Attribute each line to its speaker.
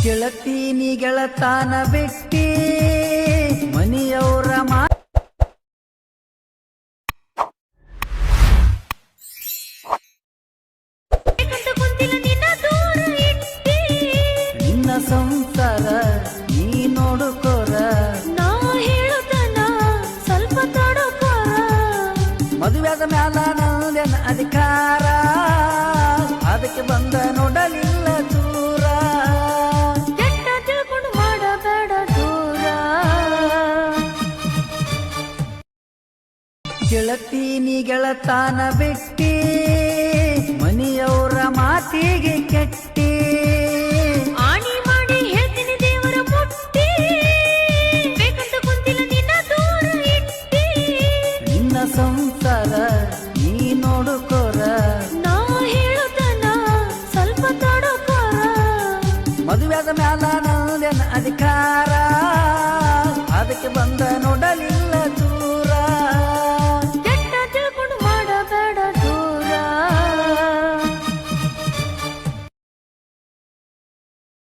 Speaker 1: ಗೆಳತೀನಿ ಗೆಳತಾನ ಬಿಟ್ಟಿ ಮನಿಯವರ ನಿನ್ನ ಸಂಸಾರ ನೀ ನೋಡುಕೋರ
Speaker 2: ನಾ ಹೇಳುತ್ತನ ಸ್ವಲ್ಪ ತಡಕೋರ
Speaker 1: ಮದುವೆದ ಮ್ಯಾಲ ನಂದೇನ ಅಧಿಕಾರ ಅದಕ್ಕೆ ಬಂದ ನೋಡಲಿಲ್ಲ ದೂರ
Speaker 2: ಕೆಟ್ಟ ತಿಳ್ಕೊಂಡು ಮಾಡಬೇಡ ದೂರ
Speaker 1: ಗೆಳತೀನಿ ಗೆಳತಾನ ಬಿಟ್ಟಿ ಮನಿಯವರ ಮಾತಿಗೆ ಕೆಟ್ಟಿ